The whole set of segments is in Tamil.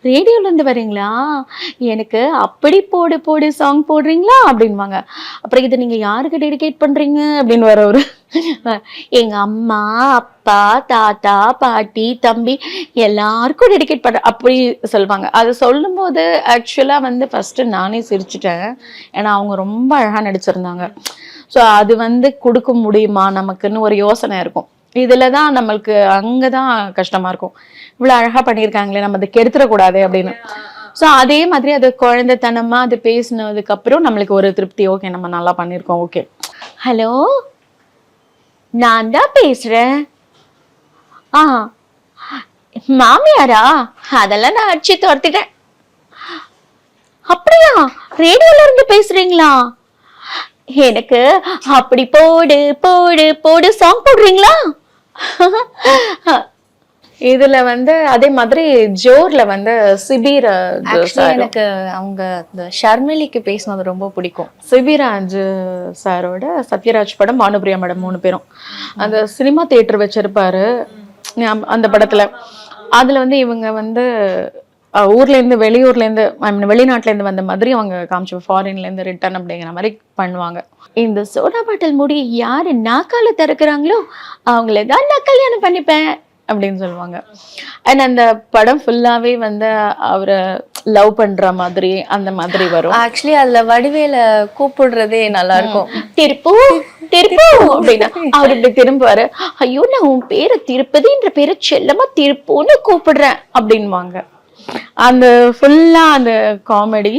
ரேடியோலேருந்து வரீங்களா? எனக்கு அப்படி போடு போடு சாங் போடுறீங்களா? அப்படின்வாங்க. அப்புறம் இதை நீங்கள் யாருக்கு டெடிகேட் பண்ணுறீங்க அப்படின்னு வர ஒரு எங்கள் அம்மா, அப்பா, தாத்தா, பாட்டி, தம்பி எல்லாருக்கும் டெடிகேட் பண்ணுறேன் அப்படி சொல்லுவாங்க. அது சொல்லும்போது ஆக்சுவலாக வந்து ஃபஸ்ட்டு நானே சிரிச்சிட்டேன். ஏன்னா அவங்க ரொம்ப அழகாக நடிச்சிருந்தாங்க. ஸோ அது வந்து கொடுக்க முடியுமா நமக்குன்னு ஒரு யோசனை இருக்கும். இதுல தான் நம்மளுக்கு அங்கதான் கஷ்டமா இருக்கும். இவ்வளவு அழகா பண்ணியிருக்காங்களே, நம்ம அதை கெடுத்துடக்கூடாது அப்படின்னு. ஸோ அதே மாதிரி அது குழந்தைத்தனமா அது பேசினதுக்கு அப்புறம் நம்மளுக்கு ஒரு திருப்தி. ஓகே, நம்ம நல்லா பண்ணியிருக்கோம். ஓகே, ஹலோ, நான் தான் பேசுறேன். ஆ, மாமியாரா? அதெல்லாம் நான் அடிச்சு துரத்திட்டேன். அப்படியா? ரேடியோல இருந்து பேசுறீங்களா? எனக்கு அப்படி போடு போடு போடு சாங் போடுறீங்களா? இதுல வந்து அதே மாதிரி ஜோர்ல வந்து சிபிராஜ் எனக்கு அவங்க இந்த ஷர்மிலிக்கு பேசினது ரொம்ப பிடிக்கும். சிபிராஜ் சாரோட சத்யராஜ் படம், பானுபிரியா மேடம் 3 பேரும் அந்த சினிமா தியேட்டர் வச்சிருப்பாரு அந்த படத்துல. அதுல வந்து இவங்க வந்து ஊர்ல இருந்து வெளியூர்ல இருந்து வெளிநாட்டுல இருந்து வந்த மாதிரி அவங்க காமிச்சு ஃபாரின்ல இருந்து ரிட்டர்ன் அப்படிங்கிற மாதிரி பண்ணுவாங்க. இந்த சோடா பாட்டில் மூடி யாரு நாக்கால திறக்கிறாங்களோ அவங்களதான் நான் கல்யாணம் பண்ணிப்பேன் அப்படின்னு சொல்லுவாங்க. அண்ட் அந்த படம் ஃபுல்லாவே வந்து அவரை லவ் பண்ற மாதிரி அந்த மாதிரி வரும். ஆக்சுவலி அதுல வடிவேல கூப்பிடுறதே நல்லா இருக்கும். திருப்பு திருப்பு அப்படின்னா அவர் இப்படி திரும்புவாரு. ஐயோ, நான் உன் பேரை திருப்பதின்ற பேரை செல்லமா திருப்புன்னு கூப்பிடுறேன் அப்படின்வாங்க. அந்த ஃபுல்லா அந்த காமெடி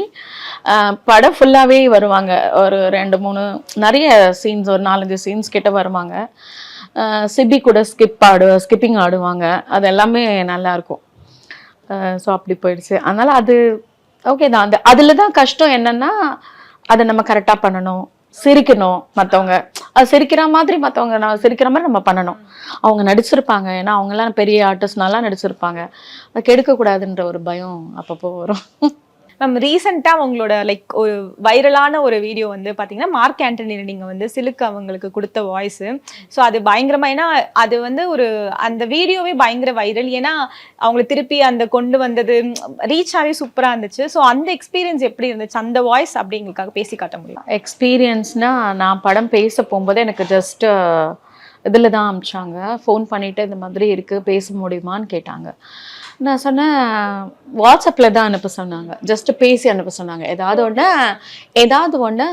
படம் ஃபுல்லாவே வருவாங்க. ஒரு 2-3 நிறைய சீன்ஸ், ஒரு 4-5 சீன்ஸ் கிட்ட வருவாங்க. சிபி கூட ஸ்கிப்பிங் ஆடுவாங்க. அது எல்லாமே நல்லா இருக்கும். ஸோ அப்படி போயிடுச்சு. அதனால அது ஓகே தான். அதுல தான் கஷ்டம் என்னன்னா, அதை நம்ம கரெக்டா பண்ணணும், சிரிக்கணும். மற்றவங்க அது சிரிக்கிற மாதிரி நான் சிரிக்கிற மாதிரி நம்ம பண்ணணும். அவங்க நடிச்சிருப்பாங்க, ஏன்னா அவங்க எல்லாம் பெரிய ஆர்டிஸ்ட் நல்லா நடிச்சிருப்பாங்க. அதை கெடுக்கக்கூடாதுன்ற ஒரு பயம் அப்பப்போ வரும். மேம், ரீசெண்டாக உங்களோட லைக் ஒரு வைரலான ஒரு வீடியோ வந்து பார்த்தீங்கன்னா, மார்க் ஆண்டனி நீங்கள் வந்து சிலுக்கு அவங்களுக்கு கொடுத்த வாய்ஸு. ஸோ அது பயங்கரமாக, ஏன்னா அது வந்து ஒரு அந்த வீடியோவே பயங்கர வைரல். ஏன்னா அவங்களை திருப்பி அந்த கொண்டு வந்தது ரீச் ஆகவே சூப்பராக இருந்துச்சு. ஸோ அந்த எக்ஸ்பீரியன்ஸ் எப்படி இருந்துச்சு? அந்த வாய்ஸ் அப்படி எங்களுக்காக பேசி காட்ட முடியும்? எக்ஸ்பீரியன்ஸ்னா, நான் படம் பேச போகும்போது எனக்கு ஜஸ்ட் இதில் தான் அமிச்சாங்க. ஃபோன் பண்ணிவிட்டு இந்த மாதிரி இருக்குது, பேச முடியுமான்னு கேட்டாங்க. நான் சொன்னேன், வாட்ஸ்அப்பில் தான் அனுப்ப சொன்னாங்க, ஜஸ்ட் பேசி அனுப்ப சொன்னாங்க. ஏதாவது ஒன்று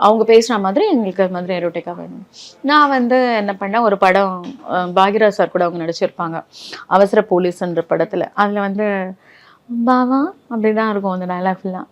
அவங்க பேசுகிற மாதிரி எங்களுக்கு அது மாதிரி எரோட்டிக்காக வேணும். நான் வந்து என்ன பண்ணேன், ஒரு படம் பாக்யராஜ் சார் கூட அவங்க நடிச்சிருப்பாங்க, அவசர போலீஸ்ன்ற படத்தில். அதில் வந்து பாவா அப்படி தான் இருக்கும் அந்த டயலாக் ஃபுல்லாக.